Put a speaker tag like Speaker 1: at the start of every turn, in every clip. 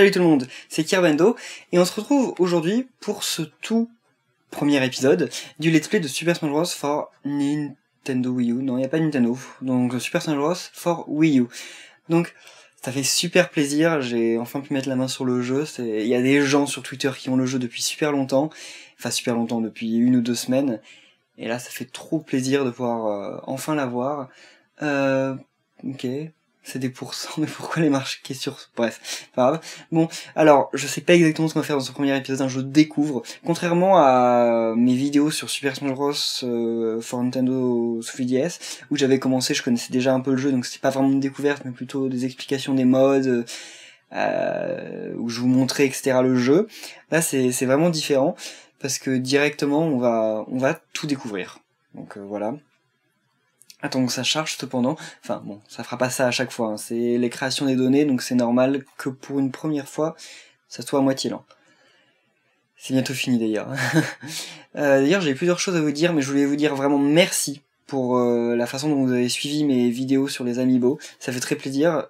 Speaker 1: Salut tout le monde, c'est Kirbendo, et on se retrouve aujourd'hui pour ce tout premier épisode du Let's Play de Super Smash Bros. For Nintendo Wii U. Non, il n'y a pas de Nintendo, donc Super Smash Bros. For Wii U. Donc, ça fait super plaisir, j'ai enfin pu mettre la main sur le jeu. Il y a des gens sur Twitter qui ont le jeu depuis super longtemps, depuis 1 ou 2 semaines, et là ça fait trop plaisir de pouvoir enfin l'avoir. Ok, c'est des pourcents, mais pourquoi les marquer sur... Bref, pas grave. Bon, alors, je sais pas exactement ce qu'on va faire dans ce premier épisode, je découvre. Contrairement à mes vidéos sur Super Smash Bros. For Nintendo 3DS, où j'avais commencé, je connaissais déjà un peu le jeu, donc c'était pas vraiment une découverte, mais plutôt des explications des modes, où je vous montrais, etc. le jeu. Là, c'est vraiment différent, parce que directement, on va tout découvrir. Donc voilà. Attends que ça charge cependant, enfin bon, ça fera pas ça à chaque fois, hein. C'est les créations des données, donc c'est normal que pour une première fois, ça soit à moitié lent. C'est bientôt fini d'ailleurs. D'ailleurs j'ai plusieurs choses à vous dire, mais je voulais vous dire vraiment merci pour la façon dont vous avez suivi mes vidéos sur les Amiibo, ça fait très plaisir.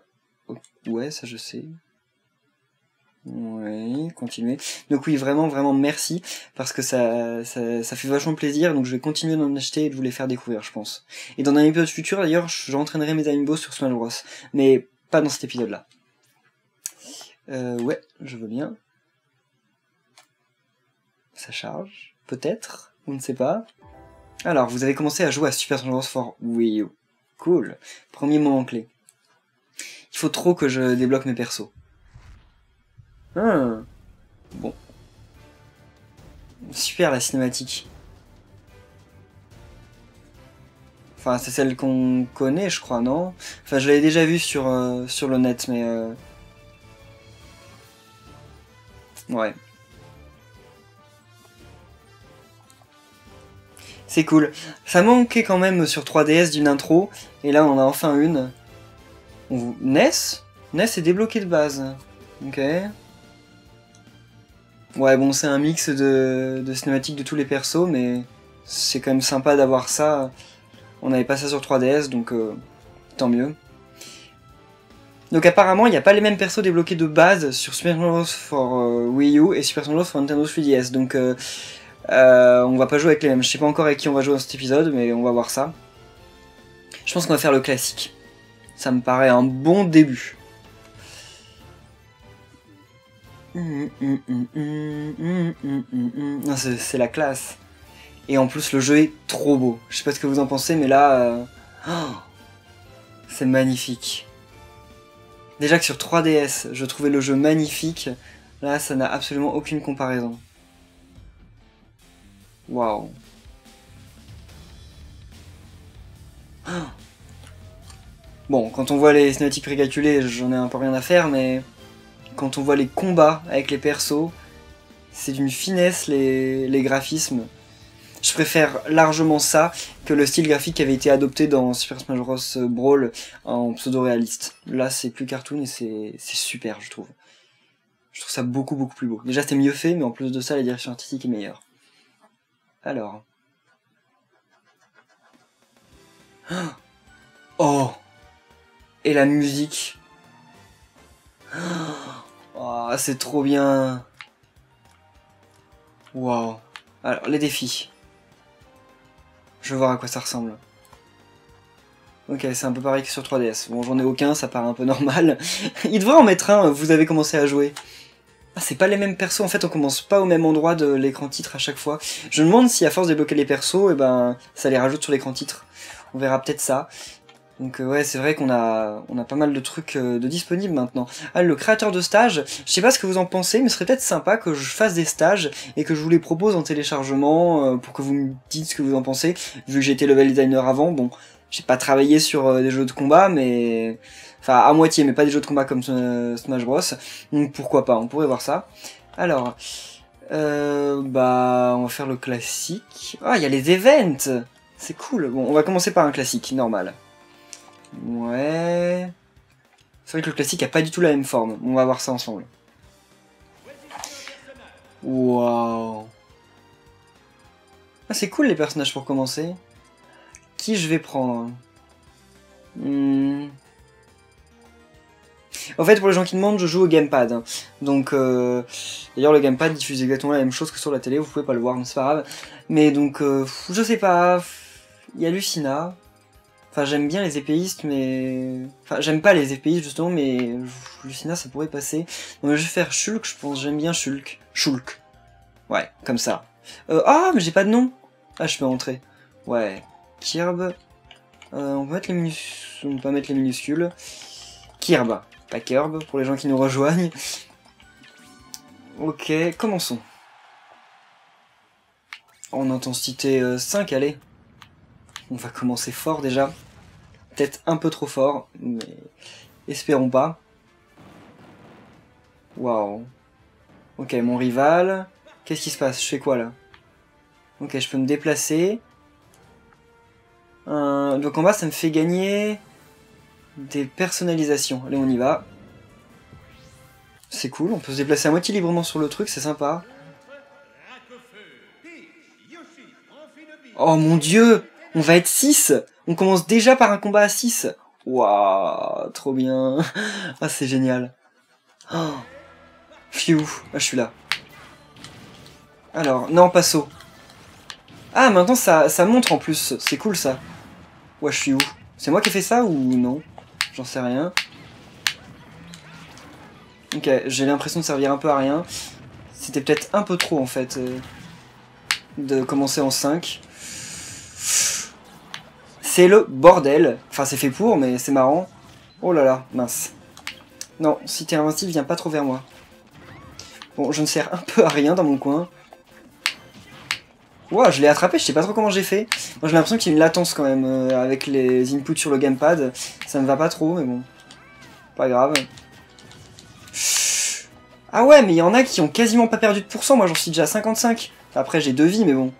Speaker 1: Ouais, ça je sais. Ouais, continuez. Donc oui, vraiment merci, parce que ça fait vachement plaisir, donc je vais continuer d'en acheter et de vous les faire découvrir, je pense. Et dans un épisode futur, d'ailleurs, j'entraînerai mes Amiibo sur Smash Bros. Mais pas dans cet épisode-là. Ouais, je veux bien. Ça charge, peut-être, on ne sait pas. Alors, vous avez commencé à jouer à Super Smash Bros. For Wii U. Cool. Premier moment clé. Il faut trop que je débloque mes persos. Bon. Super la cinématique. Enfin, c'est celle qu'on connaît, je crois, non? Enfin, je l'avais déjà vue sur le net, mais... Ouais. C'est cool. Ça manquait quand même sur 3DS d'une intro, et là on en a enfin une. NES? NES est débloqué de base. Ok. Ouais, bon, c'est un mix de cinématiques de tous les persos, mais c'est quand même sympa d'avoir ça. On n'avait pas ça sur 3DS, donc tant mieux. Donc apparemment, il n'y a pas les mêmes persos débloqués de base sur Super Smash Bros. For Wii U et Super Smash Bros. For Nintendo 3DS, donc on va pas jouer avec les mêmes. Je sais pas encore avec qui on va jouer dans cet épisode, mais on va voir ça. Je pense qu'on va faire le classique. Ça me paraît un bon début. C'est la classe. Et en plus, le jeu est trop beau. Je sais pas ce que vous en pensez, mais là... c'est magnifique. Déjà que sur 3DS, je trouvais le jeu magnifique. Là, ça n'a absolument aucune comparaison. Waouh. Bon, quand on voit les cinématiques précalculées, j'en ai un peu rien à faire, mais... Quand on voit les combats avec les persos, c'est d'une finesse les graphismes. Je préfère largement ça que le style graphique qui avait été adopté dans Super Smash Bros. Brawl en pseudo-réaliste. Là, c'est plus cartoon et c'est super, je trouve. Je trouve ça beaucoup plus beau. Déjà, c'est mieux fait, mais en plus de ça, la direction artistique est meilleure. Alors... Oh! Et la musique. Oh, c'est trop bien. Waouh. Alors, les défis. Je vais voir à quoi ça ressemble. Ok, c'est un peu pareil que sur 3DS. Bon, j'en ai aucun, ça paraît un peu normal. Il devrait en mettre un, vous avez commencé à jouer. Ah, c'est pas les mêmes persos, en fait, on commence pas au même endroit de l'écran titre à chaque fois. Je me demande si à force de débloquer les persos, et ben, ça les rajoute sur l'écran titre. On verra peut-être ça. Donc ouais, c'est vrai qu'on a pas mal de trucs de disponibles maintenant. Ah, le créateur de stage, je sais pas ce que vous en pensez, mais ce serait peut-être sympa que je fasse des stages et que je vous les propose en téléchargement pour que vous me dites ce que vous en pensez. Vu que j'ai été level designer avant, bon, j'ai pas travaillé sur des jeux de combat, mais... Enfin, à moitié, mais pas des jeux de combat comme Smash Bros. Donc pourquoi pas, on pourrait voir ça. Alors, bah, on va faire le classique. Ah, il y a les events. C'est cool. Bon, on va commencer par un classique, normal. Ouais... C'est vrai que le classique a pas du tout la même forme. On va voir ça ensemble. Waouh. Ah, c'est cool les personnages pour commencer. Qui je vais prendre? En fait, pour les gens qui demandent, je joue au gamepad. Hein. Donc, d'ailleurs, le gamepad diffuse exactement la même chose que sur la télé, vous pouvez pas le voir, mais c'est pas grave. Mais donc, je sais pas, il y a Lucina. Enfin, j'aime bien les épéistes, mais... Enfin, j'aime pas les épéistes, justement, mais Lucina, ça pourrait passer. Donc, je vais faire Shulk, je pense, j'aime bien Shulk. Shulk. Ouais, comme ça. Ah, mais j'ai pas de nom. Ah, je peux rentrer. Ouais. Kirb. On peut mettre les minuscules. On peut pas mettre les minuscules. Kirb. Pas Kirb, pour les gens qui nous rejoignent. Ok, commençons. En intensité 5, allez. On va commencer fort déjà. Peut-être un peu trop fort, mais espérons pas. Waouh. Ok, mon rival. Qu'est-ce qui se passe? Je fais quoi là? Ok, je peux me déplacer. Donc en bas, ça me fait gagner des personnalisations. Allez, on y va. C'est cool, on peut se déplacer à moitié librement sur le truc, c'est sympa. Oh mon dieu! On va être 6! On commence déjà par un combat à 6! Waouh, trop bien! Ah, c'est génial! Oh. Pfiou! Ah, je suis là. Alors, non, pas saut. Ah, maintenant ça montre en plus, c'est cool ça. Ouais, je suis où? C'est moi qui ai fait ça ou non? J'en sais rien. Ok, j'ai l'impression de servir un peu à rien. C'était peut-être un peu trop en fait de commencer en 5. C'est le bordel. Enfin, c'est fait pour, mais c'est marrant. Oh là là, mince. Non, si t'es invincible, viens pas trop vers moi. Bon, je ne sers un peu à rien dans mon coin. Ouah, je l'ai attrapé, je sais pas trop comment j'ai fait. Moi j'ai l'impression qu'il y a une latence quand même avec les inputs sur le gamepad. Ça me va pas trop, mais bon. Pas grave. Ah ouais, mais il y en a qui ont quasiment pas perdu de pourcent, moi j'en suis déjà à 55. Après j'ai 2 vies, mais bon.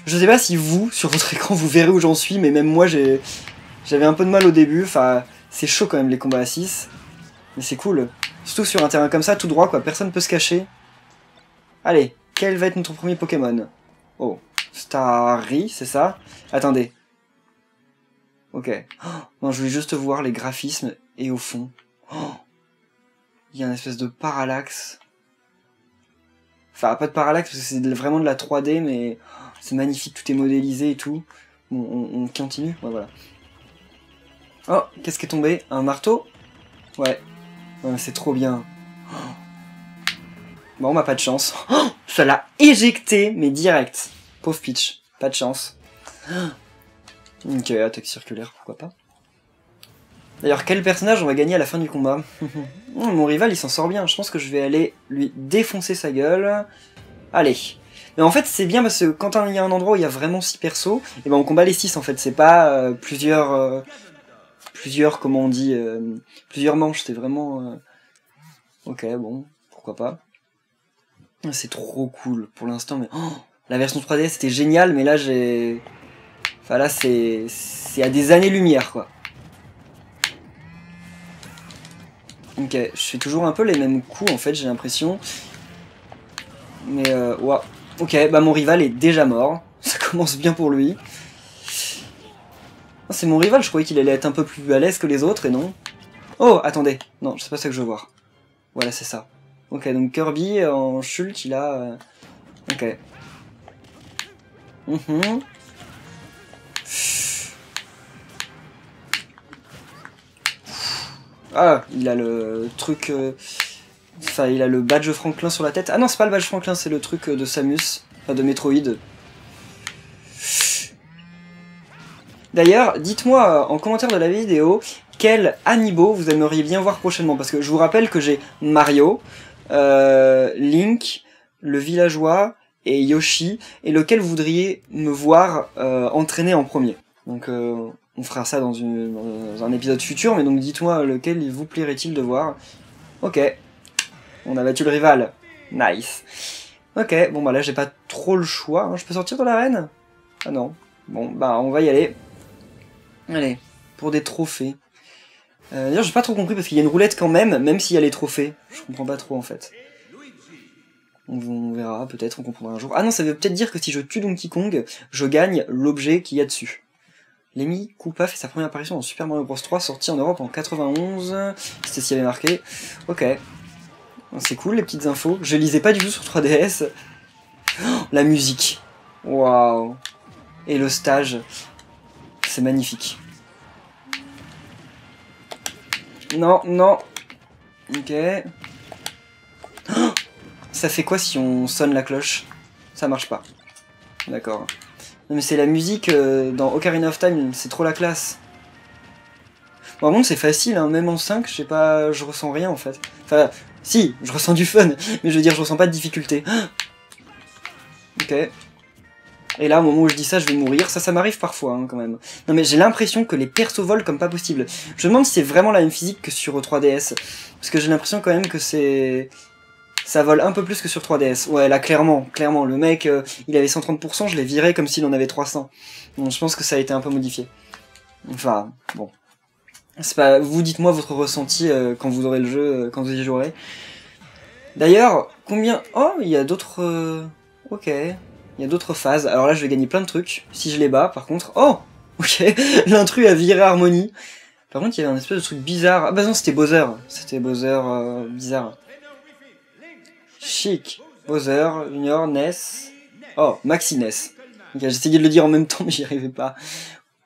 Speaker 1: Je sais pas si vous, sur votre écran, vous verrez où j'en suis, mais même moi j'avais un peu de mal au début. Enfin, c'est chaud quand même les combats à 6. Mais c'est cool. Surtout sur un terrain comme ça, tout droit quoi, personne peut se cacher. Allez, quel va être notre premier Pokémon? Oh, Starry, c'est ça? Attendez. Ok. Oh, non, je voulais juste voir les graphismes et au fond. Oh, il y a une espèce de parallaxe. Enfin, pas de parallaxe parce que c'est vraiment de la 3D, mais c'est magnifique, tout est modélisé et tout. Bon, on continue? Ouais, voilà. Oh, qu'est-ce qui est tombé? Un marteau? Ouais. Ouais, c'est trop bien. Bon, on n'a pas de chance. Oh, ça l'a éjecté, mais direct. Pauvre Peach. Pas de chance. Ok, attaque circulaire, pourquoi pas. D'ailleurs, quel personnage on va gagner à la fin du combat? Mon rival, il s'en sort bien. Je pense que je vais aller lui défoncer sa gueule. Allez. Mais en fait, c'est bien parce que quand il y a un endroit où il y a vraiment 6 persos, et ben on combat les 6 en fait. C'est pas plusieurs, comment on dit, plusieurs manches. C'est vraiment... Ok, bon, pourquoi pas. C'est trop cool pour l'instant, mais... Oh, la version 3DS c'était génial, mais là j'ai... Enfin là c'est à des années-lumière quoi. Ok, je fais toujours un peu les mêmes coups en fait, j'ai l'impression. Mais ouais. Ok, bah mon rival est déjà mort. Ça commence bien pour lui. C'est mon rival, je croyais qu'il allait être un peu plus à l'aise que les autres, et non. Oh, attendez. Non, c'est pas ça que je veux voir. Voilà, c'est ça. Ok, donc Kirby en Shulk, il a... Ok. Ah, il a le truc... Enfin, il a le badge Franklin sur la tête. Ah non, c'est pas le badge Franklin, c'est le truc de Samus. Enfin, de Metroid. D'ailleurs, dites-moi en commentaire de la vidéo quel amiibo vous aimeriez bien voir prochainement. Parce que je vous rappelle que j'ai Mario, Link, le villageois et Yoshi. Et lequel vous voudriez me voir entraîner en premier. Donc on fera ça dans un épisode futur. Mais donc dites-moi lequel il vous plairait-il de voir. Ok. On a battu le rival. Nice. Ok, bon bah là j'ai pas trop le choix. Hein. Je peux sortir de l'arène? Ah non. Bon bah on va y aller. Allez, pour des trophées. D'ailleurs j'ai pas trop compris parce qu'il y a une roulette quand même, même s'il y a les trophées. Je comprends pas trop en fait. On verra, peut-être, on comprendra un jour. Ah non, ça veut peut-être dire que si je tue Donkey Kong, je gagne l'objet qu'il y a dessus. Lemmy Koopa fait sa première apparition dans Super Mario Bros 3, sorti en Europe en 91. C'était ce qu'il y avait marqué. Ok. C'est cool les petites infos. Je lisais pas du tout sur 3DS. Oh, la musique. Waouh. Et le stage. C'est magnifique. Non, non. Ok. Oh, ça fait quoi si on sonne la cloche? Ça marche pas. D'accord. Non mais c'est la musique dans Ocarina of Time, c'est trop la classe. Bon, bon c'est facile, hein, même en 5, je sais pas, je ressens rien en fait. Enfin, si, je ressens du fun, mais je veux dire, je ressens pas de difficulté. Ok. Et là, au moment où je dis ça, je vais mourir. Ça m'arrive parfois, hein, quand même. Non mais j'ai l'impression que les persos volent comme pas possible. Je me demande si c'est vraiment la même physique que sur 3DS. Parce que j'ai l'impression quand même que c'est... Ça vole un peu plus que sur 3DS. Ouais, là, clairement, le mec, il avait 130%, je l'ai viré comme s'il en avait 300. Donc je pense que ça a été un peu modifié. Enfin, bon. C'est pas... Vous dites-moi votre ressenti quand vous aurez le jeu, quand vous y jouerez. D'ailleurs, combien... Oh, il y a d'autres... Ok... Il y a d'autres phases. Alors là, je vais gagner plein de trucs. Si je les bats, par contre... Oh, ok. L'intrus a viré Harmony. Par contre, il y avait un espèce de truc bizarre. Ah bah non, c'était Bowser. C'était Bowser bizarre. Chic. Bowser, Junior, Ness. Oh, Maxi Ness. Okay, j'essayais de le dire en même temps, mais j'y arrivais pas.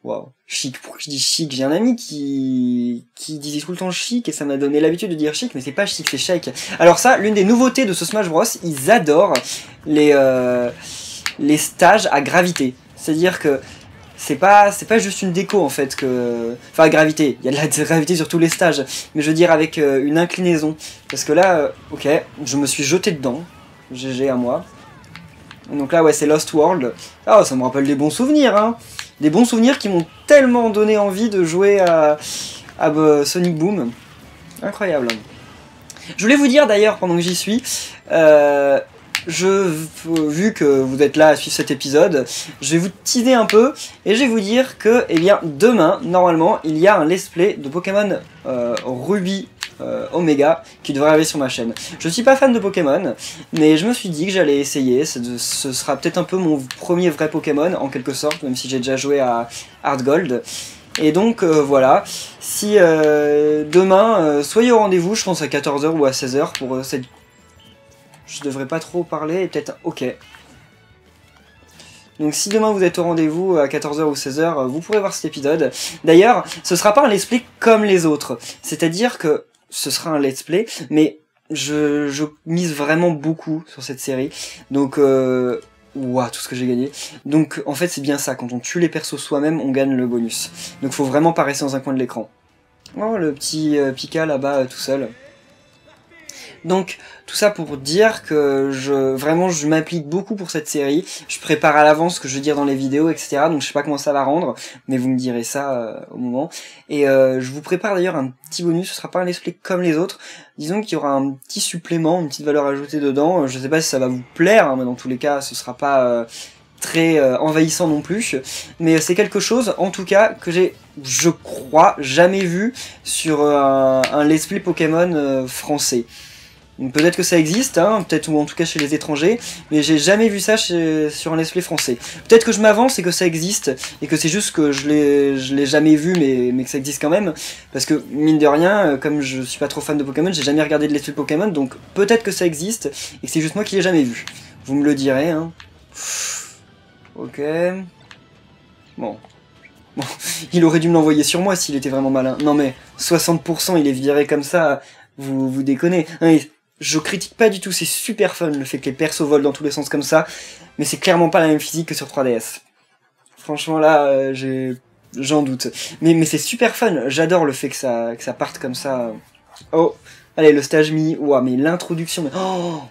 Speaker 1: Waouh. Chic. Pourquoi je dis chic? J'ai un ami qui disait tout le temps chic, et ça m'a donné l'habitude de dire chic, mais c'est pas chic, c'est shake. Alors ça, l'une des nouveautés de ce Smash Bros, ils adorent les stages à gravité. C'est-à-dire que c'est pas juste une déco en fait que... Enfin à gravité, il y a de la gravité sur tous les stages, mais je veux dire avec une inclinaison. Parce que là, ok, je me suis jeté dedans, GG à moi. Donc là ouais c'est Lost World. Ah ça me rappelle des bons souvenirs hein. Des bons souvenirs qui m'ont tellement donné envie de jouer à Sonic Boom. Incroyable. Je voulais vous dire d'ailleurs pendant que j'y suis... vu que vous êtes là à suivre cet épisode, je vais vous teaser un peu et je vais vous dire que, eh bien, demain, normalement, il y a un let's play de Pokémon Ruby Omega qui devrait arriver sur ma chaîne. Je suis pas fan de Pokémon, mais je me suis dit que j'allais essayer. Ce sera peut-être un peu mon premier vrai Pokémon, en quelque sorte, même si j'ai déjà joué à Heart Gold. Et donc voilà, si demain, soyez au rendez-vous, je pense à 14 h ou à 16 h pour cette... Je devrais pas trop parler, et peut-être... Ok. Donc si demain vous êtes au rendez-vous à 14 h ou 16 h, vous pourrez voir cet épisode. D'ailleurs, ce sera pas un let's play comme les autres. C'est-à-dire que ce sera un let's play, mais je mise vraiment beaucoup sur cette série. Donc... Ouah, tout ce que j'ai gagné. Donc en fait c'est bien ça, quand on tue les persos soi-même, on gagne le bonus. Donc faut vraiment pas rester dans un coin de l'écran. Oh, le petit Pika là-bas tout seul. Donc tout ça pour dire que je m'implique beaucoup pour cette série, je prépare à l'avance ce que je veux dire dans les vidéos, etc. Donc je sais pas comment ça va rendre, mais vous me direz ça au moment. Et je vous prépare d'ailleurs un petit bonus, ce sera pas un let's play comme les autres, disons qu'il y aura un petit supplément, une petite valeur ajoutée dedans, je sais pas si ça va vous plaire, hein, mais dans tous les cas ce sera pas très envahissant non plus, mais c'est quelque chose en tout cas que j'ai, je crois, jamais vu sur un let's play Pokémon français. Peut-être que ça existe, hein, peut-être ou en tout cas chez les étrangers, mais j'ai jamais vu ça sur un let's play français. Peut-être que je m'avance et que ça existe, et que c'est juste que je l'ai jamais vu, mais que ça existe quand même, parce que mine de rien, comme je suis pas trop fan de Pokémon, j'ai jamais regardé de let's play Pokémon, donc peut-être que ça existe, et que c'est juste moi qui l'ai jamais vu. Vous me le direz, hein. Ok... Bon... Bon, il aurait dû me l'envoyer sur moi s'il était vraiment malin. Non mais, 60% il est viré comme ça, vous déconnez. Non, mais, je critique pas du tout, c'est super fun le fait que les persos volent dans tous les sens comme ça, mais c'est clairement pas la même physique que sur 3DS. Franchement là, j'en doute. Mais c'est super fun, j'adore le fait que ça parte comme ça. Oh, allez, le stage mi, ouah, mais l'introduction... Mais... Oh,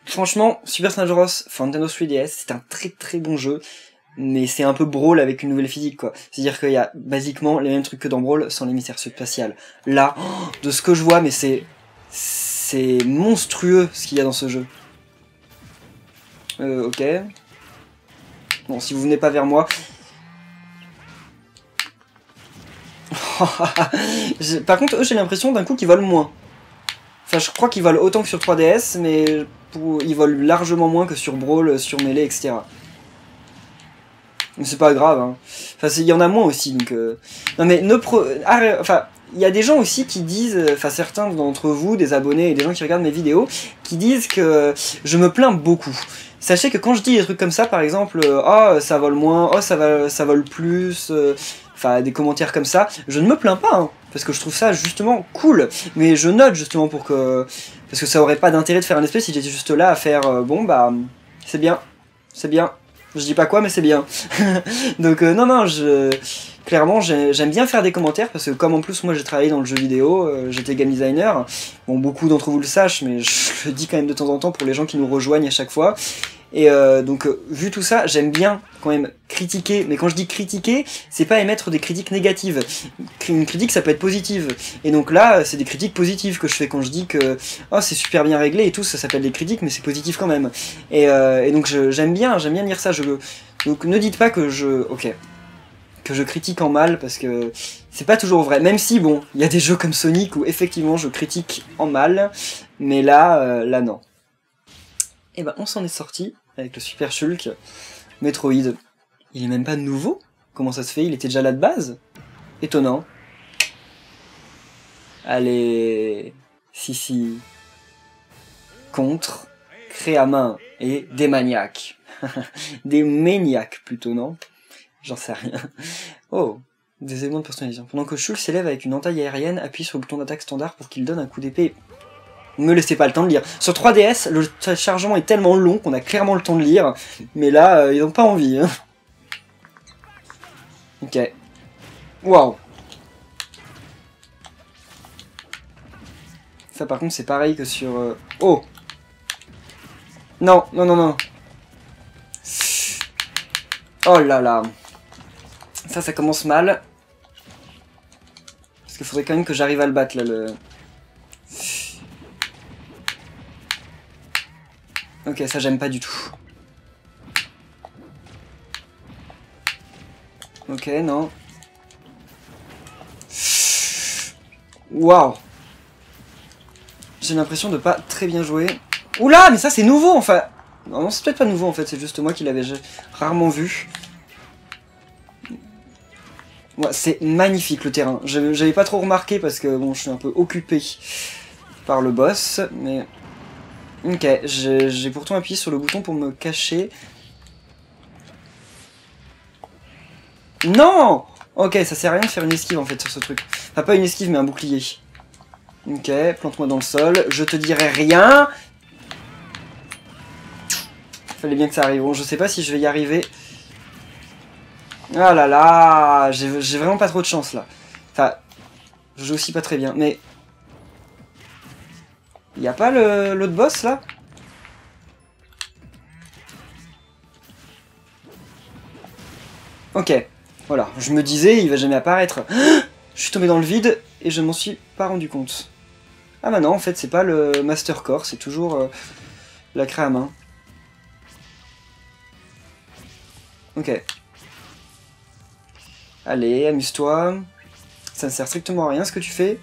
Speaker 1: franchement, Super Smash Bros. For Nintendo 3DS, c'est un très très bon jeu, mais c'est un peu Brawl avec une nouvelle physique, quoi. C'est-à-dire qu'il y a basiquement les mêmes trucs que dans Brawl sans l'émissaire spatial. Là, de ce que je vois, mais c'est monstrueux ce qu'il y a dans ce jeu. Ok. Bon, si vous venez pas vers moi... Par contre, eux, j'ai l'impression d'un coup qu'ils volent moins. Enfin, je crois qu'ils volent autant que sur 3DS, mais ils volent largement moins que sur Brawl, sur Melee, etc. C'est pas grave, hein. Enfin, il y en a moins aussi, donc... Non mais, enfin, il y a des gens aussi qui disent, enfin certains d'entre vous, des abonnés et des gens qui regardent mes vidéos, qui disent que je me plains beaucoup. Sachez que quand je dis des trucs comme ça, par exemple, oh ça vole moins, oh ça vole plus, enfin des commentaires comme ça, je ne me plains pas, hein, parce que je trouve ça justement cool. Mais je note justement pour que... Parce que ça aurait pas d'intérêt de faire un esprit si j'étais juste là à faire, bon bah, c'est bien, c'est bien. Je dis pas quoi, mais c'est bien. Donc non, non, clairement, j'aime bien faire des commentaires, parce que comme en plus, moi, j'ai travaillé dans le jeu vidéo, j'étais game designer. Bon, beaucoup d'entre vous le sachent, mais je le dis quand même de temps en temps pour les gens qui nous rejoignent à chaque fois. Et donc, vu tout ça, j'aime bien quand même critiquer. Mais quand je dis critiquer, c'est pas émettre des critiques négatives. Une critique, ça peut être positive. Et donc là, c'est des critiques positives que je fais quand je dis que oh, c'est super bien réglé et tout, ça s'appelle des critiques, mais c'est positif quand même. Et donc j'aime bien dire ça. Donc ne dites pas que je critique en mal, parce que c'est pas toujours vrai. Même si, bon, il y a des jeux comme Sonic où effectivement je critique en mal, mais là, là non. Et ben on s'en est sorti avec le Super Shulk. Metroid, il est même pas nouveau. Comment ça se fait? Il était déjà là de base? Étonnant. Allez, si. Contre, Créamin et des maniaques. Des maniaques plutôt, non? J'en sais rien. Oh, des éléments de personnalisation. Pendant que Shulk s'élève avec une entaille aérienne, appuie sur le bouton d'attaque standard pour qu'il donne un coup d'épée. Ne me laissez pas le temps de lire. Sur 3DS, le chargement est tellement long qu'on a clairement le temps de lire. Mais là, ils n'ont pas envie. Hein. Ok. Waouh. Ça par contre c'est pareil que sur... Oh. Non, non, non, non. Oh là là. Ça commence mal. Parce qu'il faudrait quand même que j'arrive à le battre là, le... Ok, ça j'aime pas du tout. Ok, non. Waouh. J'ai l'impression de pas très bien jouer. Oula, mais ça c'est nouveau enfin. Non, c'est peut-être pas nouveau en fait, c'est juste moi qui l'avais rarement vu. Ouais, c'est magnifique le terrain. J'avais pas trop remarqué parce que bon, je suis un peu occupé par le boss, mais... Ok, j'ai pourtant appuyé sur le bouton pour me cacher. Non! Ok, ça sert à rien de faire une esquive en fait sur ce truc. Enfin, pas une esquive mais un bouclier. Ok, plante-moi dans le sol. Je te dirai rien. Fallait bien que ça arrive. Bon, je sais pas si je vais y arriver. Ah là là, j'ai vraiment pas trop de chance là. Enfin, je joue aussi pas très bien, mais... Y a pas l'autre boss là? Ok, voilà, je me disais, il va jamais apparaître. Je suis tombé dans le vide et je m'en suis pas rendu compte. Ah bah non, en fait, c'est pas le Master Core, c'est toujours la craie à main. Ok. Allez, amuse-toi. Ça ne sert strictement à rien ce que tu fais.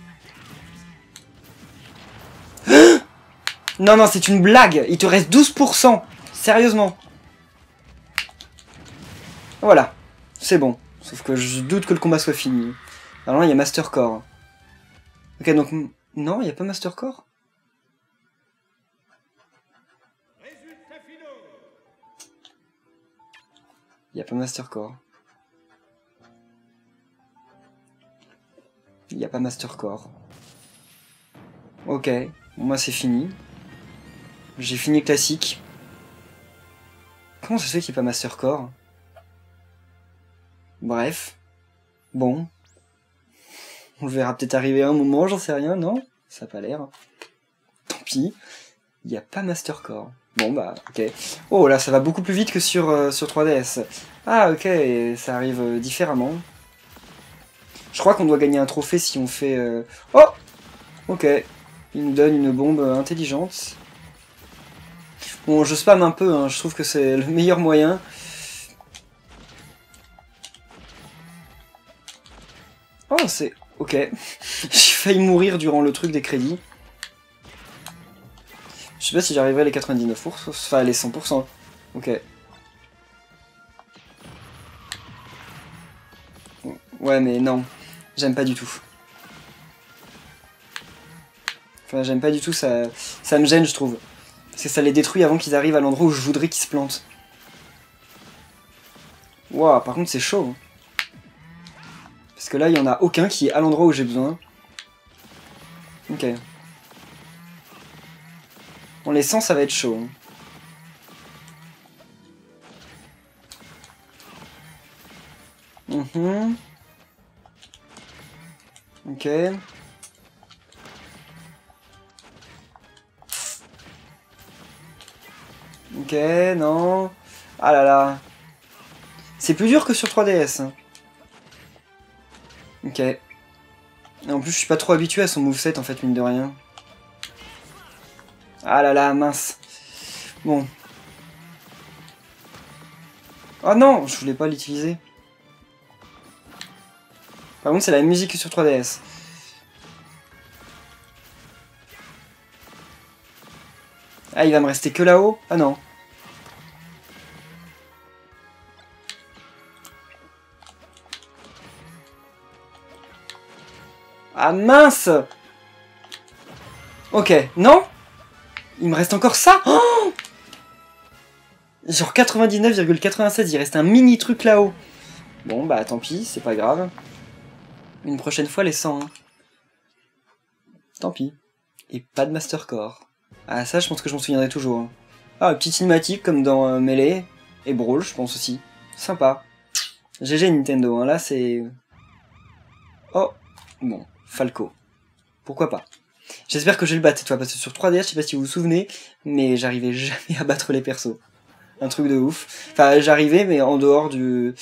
Speaker 1: Non, non, c'est une blague. Il te reste 12%. Sérieusement. Voilà. C'est bon. Sauf que je doute que le combat soit fini. Alors là, il y a Master Core. Ok, donc... Non, il n'y a pas Master Core. Il n'y a pas Master Core. Il n'y a pas Master Core. Ok. Bon, moi, c'est fini. J'ai fini classique. Comment ça se fait qu'il n'y ait pas Master Core? Bref. Bon. On le verra peut-être arriver à un moment, j'en sais rien, non? Ça n'a pas l'air. Tant pis. Il n'y a pas Master Core. Bon bah, ok. Oh là, ça va beaucoup plus vite que sur 3DS. Ah ok, ça arrive différemment. Je crois qu'on doit gagner un trophée si on fait... Oh! Ok. Il nous donne une bombe intelligente. Bon, je spam un peu, hein. Je trouve que c'est le meilleur moyen. Oh, c'est... Ok. J'ai failli mourir durant le truc des crédits. Je sais pas si j'arriverai à les 99%, enfin les 100%. Ok. Ouais, mais non. J'aime pas du tout. Enfin, j'aime pas du tout, ça me gêne, je trouve. Parce que ça les détruit avant qu'ils arrivent à l'endroit où je voudrais qu'ils se plantent. Waouh, par contre, c'est chaud. Parce que là, il y en a aucun qui est à l'endroit où j'ai besoin. Ok. On les sent, ça va être chaud. Ok. Ok, non. Ah là là. C'est plus dur que sur 3DS. Ok. Et en plus, je suis pas trop habitué à son moveset, en fait, mine de rien. Ah là là, mince. Bon. Oh non, je voulais pas l'utiliser. Par contre, c'est la même musique que sur 3DS. Ah, il va me rester que là-haut? Ah non. Ah mince! Ok, non? Il me reste encore ça? Oh, genre 99,96, il reste un mini truc là-haut. Bon, bah tant pis, c'est pas grave. Une prochaine fois, les 100. Hein. Tant pis. Et pas de Master Core. Ah, ça, je pense que je m'en souviendrai toujours. Hein. Ah, petite cinématique comme dans Melee. Et Brawl, je pense aussi. Sympa. GG Nintendo, hein. Là, c'est... Oh, bon, Falco. Pourquoi pas. J'espère que je vais le battre cette fois, parce que sur 3DS, je sais pas si vous vous souvenez, mais j'arrivais jamais à battre les persos. Un truc de ouf. Enfin, j'arrivais, mais en dehors du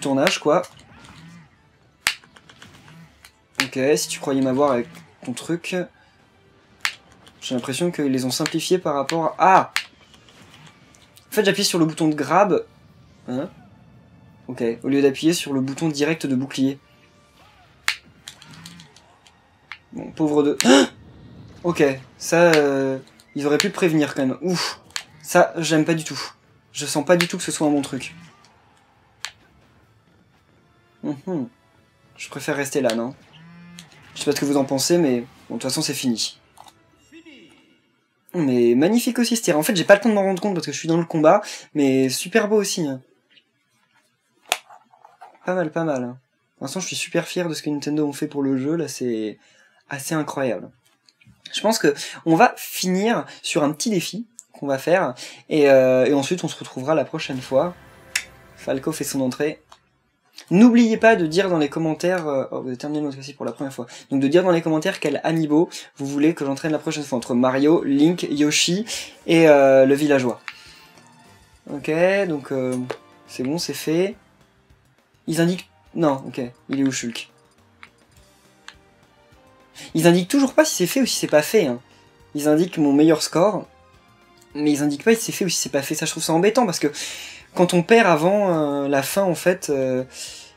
Speaker 1: tournage, quoi. Ok, si tu croyais m'avoir avec ton truc... J'ai l'impression qu'ils les ont simplifiés par rapport à... Ah! En fait, j'appuie sur le bouton de grab. Hein? Ok, au lieu d'appuyer sur le bouton direct de bouclier. Bon, pauvre de... Ah, ok, ça... ils auraient pu le prévenir quand même. Ouf! Ça, j'aime pas du tout. Je sens pas du tout que ce soit un bon truc. Je préfère rester là, non? Je sais pas ce que vous en pensez, mais... Bon, de toute façon, c'est fini. Mais magnifique aussi, ce tir. En fait, j'ai pas le temps de m'en rendre compte parce que je suis dans le combat, mais super beau aussi. Hein. Pas mal, pas mal. Hein. Pour l'instant, je suis super fier de ce que Nintendo ont fait pour le jeu. Là, c'est assez incroyable. Je pense que on va finir sur un petit défi qu'on va faire. Et ensuite, on se retrouvera la prochaine fois. Falco fait son entrée. N'oubliez pas de dire dans les commentaires... oh, vous avez terminé notre récit pour la première fois. Donc de dire dans les commentaires quel amiibo vous voulez que j'entraîne la prochaine fois. Entre Mario, Link, Yoshi et le villageois. Ok, donc c'est bon, c'est fait. Ils indiquent... Non, ok, il est où Shulk? Ils indiquent toujours pas si c'est fait ou si c'est pas fait. Hein. Ils indiquent mon meilleur score, mais ils indiquent pas si c'est fait ou si c'est pas fait. Ça, je trouve ça embêtant parce que quand on perd avant la fin, en fait...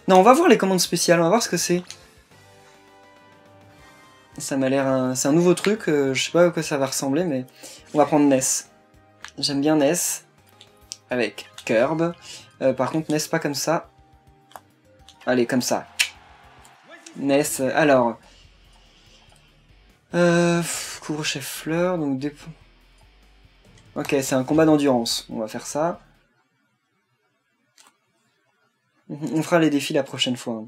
Speaker 1: Non, on va voir les commandes spéciales, on va voir ce que c'est. Ça m'a l'air... C'est un nouveau truc, je sais pas à quoi ça va ressembler, mais... On va prendre Ness. J'aime bien Ness. Avec Curb. Par contre, Ness pas comme ça. Allez, comme ça. Ness, alors... Couvre-chef fleur, donc... Ok, c'est un combat d'endurance. On va faire ça. On fera les défis la prochaine fois.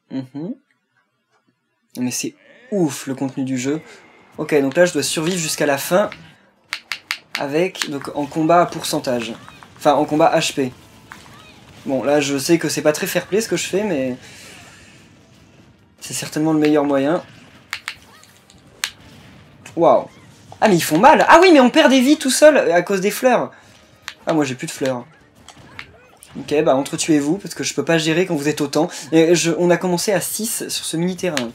Speaker 1: Mais c'est ouf le contenu du jeu. Ok, donc là je dois survivre jusqu'à la fin. Avec, donc en combat à pourcentage. Enfin, en combat HP. Bon, là je sais que c'est pas très fair play ce que je fais, mais... C'est certainement le meilleur moyen. Waouh. Ah mais ils font mal. Ah oui, mais on perd des vies tout seul à cause des fleurs. Ah, moi j'ai plus de fleurs. Ok, bah entretuez-vous, parce que je peux pas gérer quand vous êtes autant. Et on a commencé à 6 sur ce mini-terrain.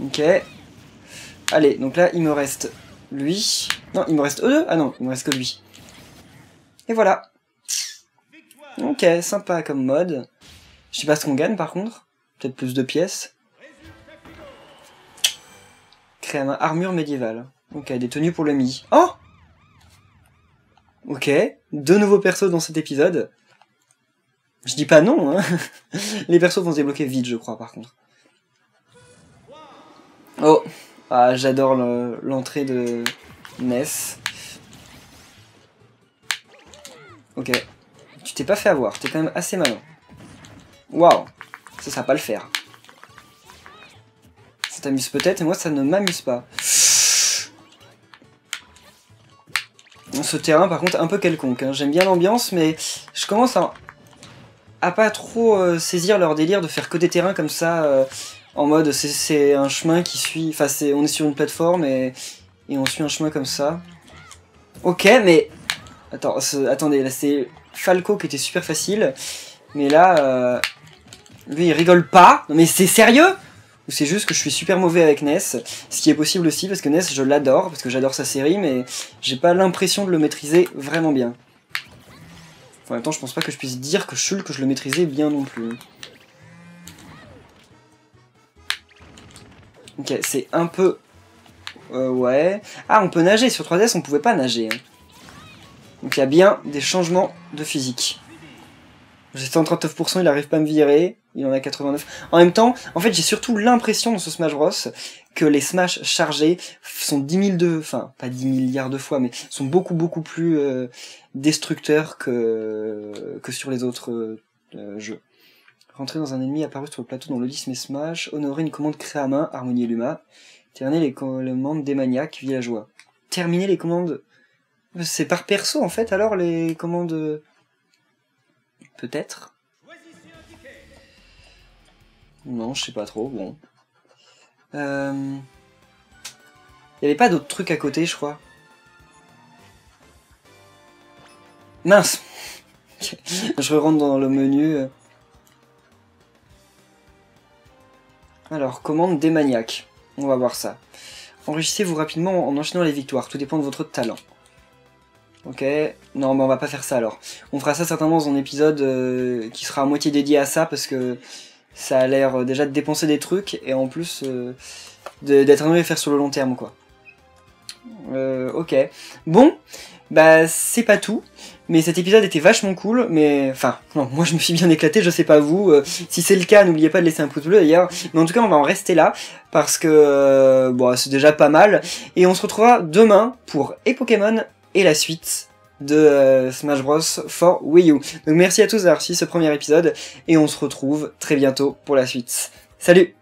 Speaker 1: Ok. Allez, donc là, il me reste lui. Non, il me reste eux deux. Ah non, il me reste que lui. Et voilà. Ok, sympa comme mode. Je sais pas ce qu'on gagne par contre. Peut-être plus de pièces. Crème, armure médiévale. Ok, des tenues pour le mi. Oh! Ok, 2 nouveaux persos dans cet épisode. Je dis pas non, hein. Les persos vont se débloquer vite, je crois, par contre. Oh, ah, j'adore l'entrée de Ness. Ok, tu t'es pas fait avoir, t'es quand même assez malin. Waouh, ça va pas le faire. Ça t'amuse peut-être, et moi ça ne m'amuse pas. Ce terrain par contre un peu quelconque, hein. J'aime bien l'ambiance, mais je commence à pas trop saisir leur délire de faire que des terrains comme ça, en mode c'est un chemin qui suit, enfin on est sur une plateforme et on suit un chemin comme ça. Ok, mais attendez, là c'est Falco qui était super facile, mais là lui il rigole pas. Non mais c'est sérieux? Ou c'est juste que je suis super mauvais avec Ness, ce qui est possible aussi parce que Ness je l'adore, parce que j'adore sa série, mais j'ai pas l'impression de le maîtriser vraiment bien. En même temps, je pense pas que je puisse dire que Shulk, que je le maîtrisais bien non plus. Ok, c'est un peu... ouais... Ah, on peut nager, sur 3DS on pouvait pas nager. Hein. Donc il y a bien des changements de physique. J'étais en 39%, il arrive pas à me virer, il en a 89. En même temps, en fait j'ai surtout l'impression dans ce Smash Bros que les Smash chargés sont 10 000 enfin pas 10 milliards de fois, mais sont beaucoup plus destructeurs que sur les autres jeux. Rentrer dans un ennemi apparu sur le plateau dans l'Odyssée Smash, honorer une commande créée à main, Harmonie et Luma, terminer les commandes des maniaques, villageois. Terminer les commandes... C'est par perso en fait alors les commandes... Peut-être. Non, je sais pas trop, bon. Il y avait pas d'autres trucs à côté, je crois. Mince. Je rentre dans le menu. Alors, commande des maniaques. On va voir ça. Enrichissez-vous rapidement en enchaînant les victoires. Tout dépend de votre talent. Ok, non mais on va pas faire ça alors. On fera ça certainement dans un épisode qui sera à moitié dédié à ça parce que ça a l'air déjà de dépenser des trucs et en plus d'être un à faire sur le long terme quoi. Ok, bon, bah c'est pas tout, mais cet épisode était vachement cool, mais enfin, non, moi je me suis bien éclaté, je sais pas vous, si c'est le cas n'oubliez pas de laisser un pouce bleu d'ailleurs, mais en tout cas on va en rester là, parce que bon, c'est déjà pas mal, et on se retrouvera demain pour Pokémon et la suite de Smash Bros for Wii U. Donc merci à tous d'avoir suivi ce premier épisode, et on se retrouve très bientôt pour la suite. Salut!